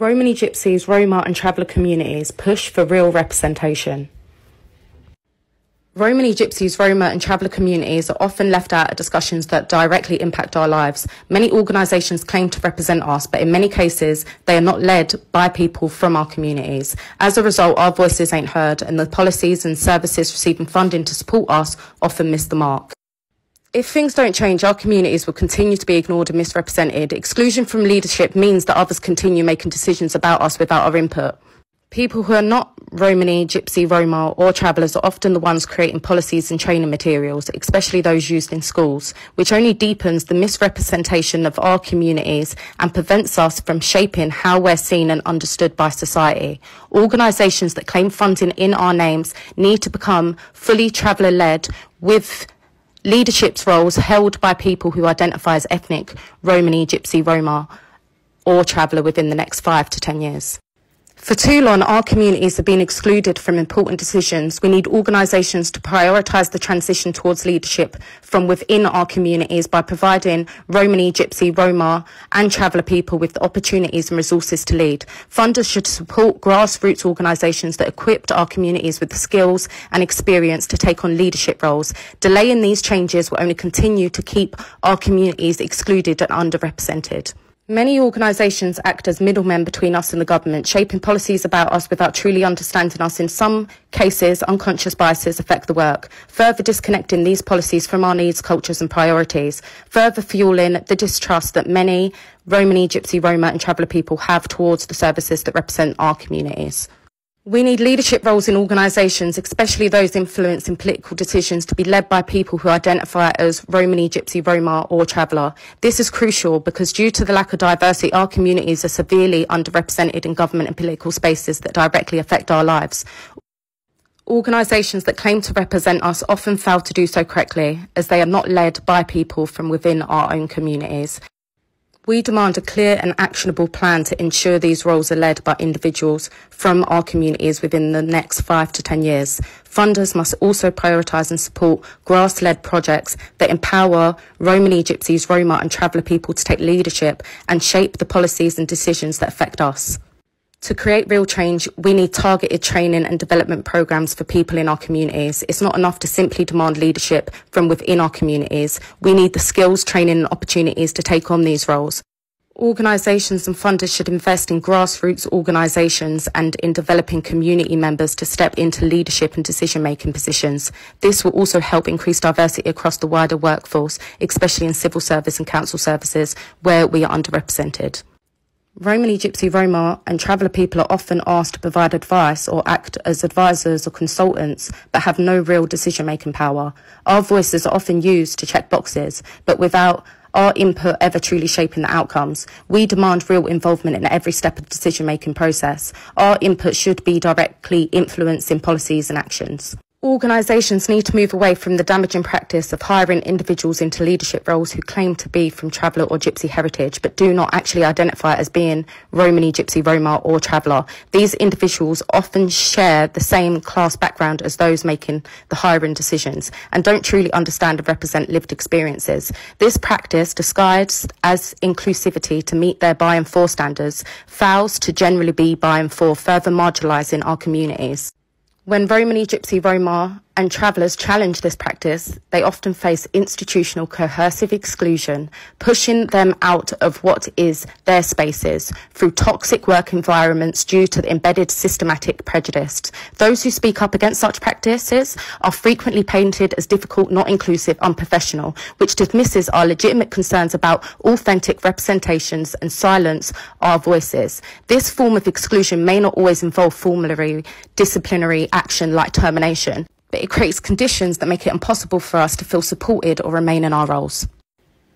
Romany Gypsies, Roma and traveller communities push for real representation. Romany Gypsies, Roma and traveller communities are often left out of discussions that directly impact our lives. Many organisations claim to represent us, but in many cases, they are not led by people from our communities. As a result, our voices ain't heard, and the policies and services receiving funding to support us often miss the mark. If things don't change, our communities will continue to be ignored and misrepresented. Exclusion from leadership means that others continue making decisions about us without our input. People who are not Romany, Gypsy, Roma or travellers are often the ones creating policies and training materials, especially those used in schools, which only deepens the misrepresentation of our communities and prevents us from shaping how we're seen and understood by society. Organisations that claim funding in our names need to become fully traveller-led with leadership roles held by people who identify as ethnic Romany, Gypsy, Roma or traveller within the next 5 to 10 years. For too long, our communities have been excluded from important decisions. We need organisations to prioritise the transition towards leadership from within our communities by providing Romany, Gypsy, Roma and traveller people with the opportunities and resources to lead. Funders should support grassroots organisations that equip our communities with the skills and experience to take on leadership roles. Delaying these changes will only continue to keep our communities excluded and underrepresented. Many organisations act as middlemen between us and the government, shaping policies about us without truly understanding us. In some cases, unconscious biases affect the work, further disconnecting these policies from our needs, cultures and priorities, further fuelling the distrust that many Romany, Gypsy, Roma and traveller people have towards the services that represent our communities. We need leadership roles in organisations, especially those influencing political decisions, to be led by people who identify as Romany, Gypsy, Roma or traveller. This is crucial because due to the lack of diversity, our communities are severely underrepresented in government and political spaces that directly affect our lives. Organisations that claim to represent us often fail to do so correctly, as they are not led by people from within our own communities. We demand a clear and actionable plan to ensure these roles are led by individuals from our communities within the next 5 to 10 years. Funders must also prioritise and support grass-led projects that empower Romany, Gypsies, Roma and traveller people to take leadership and shape the policies and decisions that affect us. To create real change, we need targeted training and development programmes for people in our communities. It's not enough to simply demand leadership from within our communities. We need the skills, training and opportunities to take on these roles. Organisations and funders should invest in grassroots organisations and in developing community members to step into leadership and decision-making positions. This will also help increase diversity across the wider workforce, especially in civil service and council services where we are underrepresented. Romany, Gypsy, Roma and traveller people are often asked to provide advice or act as advisors or consultants, but have no real decision-making power. Our voices are often used to check boxes, but without our input ever truly shaping the outcomes. We demand real involvement in every step of the decision-making process. Our input should be directly influencing policies and actions. Organisations need to move away from the damaging practice of hiring individuals into leadership roles who claim to be from traveller or Gypsy heritage but do not actually identify as being Romany, Gypsy, Roma or traveller. These individuals often share the same class background as those making the hiring decisions and don't truly understand and represent lived experiences. This practice, disguised as inclusivity to meet their by and for standards, fails to generally be by and for, further marginalising our communities. When Romany, Gypsy, Roma and travellers challenge this practice, they often face institutional coercive exclusion, pushing them out of what is their spaces through toxic work environments due to the embedded systematic prejudice. Those who speak up against such practices are frequently painted as difficult, not inclusive, unprofessional, which dismisses our legitimate concerns about authentic representations and silence our voices. This form of exclusion may not always involve formulary disciplinary action like termination, but it creates conditions that make it impossible for us to feel supported or remain in our roles.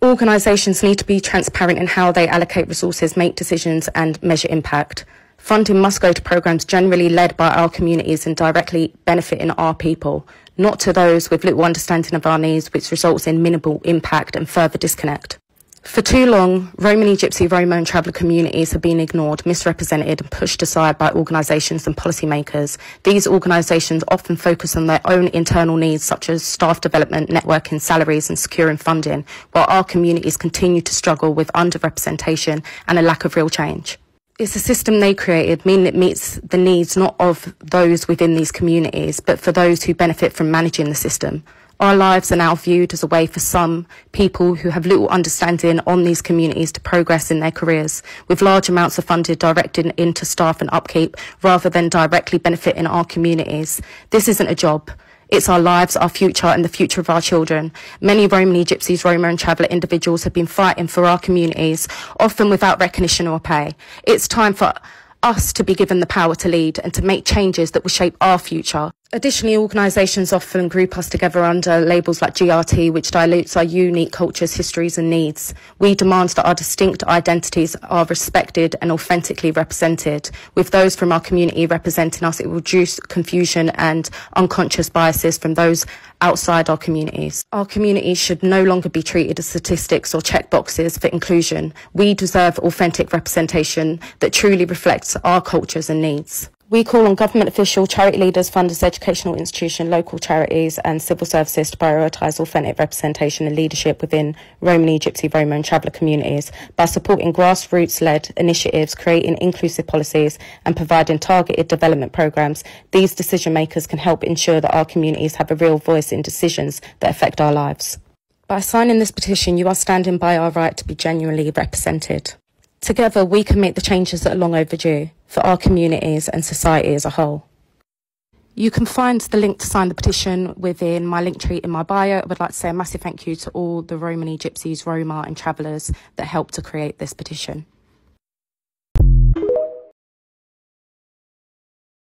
Organisations need to be transparent in how they allocate resources, make decisions and measure impact. Funding must go to programmes generally led by our communities and directly benefiting our people, not to those with little understanding of our needs, which results in minimal impact and further disconnect. For too long, Romany, Gypsy, Roma and traveller communities have been ignored, misrepresented and pushed aside by organisations and policymakers. These organisations often focus on their own internal needs such as staff development, networking, salaries and securing funding, while our communities continue to struggle with underrepresentation and a lack of real change. It's a system they created, meaning it meets the needs not of those within these communities, but for those who benefit from managing the system. Our lives are now viewed as a way for some people who have little understanding on these communities to progress in their careers, with large amounts of funding directed into staff and upkeep rather than directly benefiting our communities. This isn't a job. It's our lives, our future and the future of our children. Many Romany Gypsies, Roma and traveller individuals have been fighting for our communities, often without recognition or pay. It's time for us to be given the power to lead and to make changes that will shape our future. Additionally, organisations often group us together under labels like GRT, which dilutes our unique cultures, histories and needs. We demand that our distinct identities are respected and authentically represented. With those from our community representing us, it will reduce confusion and unconscious biases from those outside our communities. Our communities should no longer be treated as statistics or checkboxes for inclusion. We deserve authentic representation that truly reflects our cultures and needs. We call on government officials, charity leaders, funders, educational institutions, local charities and civil services to prioritise authentic representation and leadership within Romany, Gypsy, Roma and traveller communities by supporting grassroots-led initiatives, creating inclusive policies and providing targeted development programmes. These decision makers can help ensure that our communities have a real voice in decisions that affect our lives. By signing this petition, you are standing by our right to be genuinely represented. Together, we can make the changes that are long overdue for our communities and society as a whole. You can find the link to sign the petition within my link tree in my bio. I would like to say a massive thank you to all the Romany Gypsies, Roma and travellers that helped to create this petition.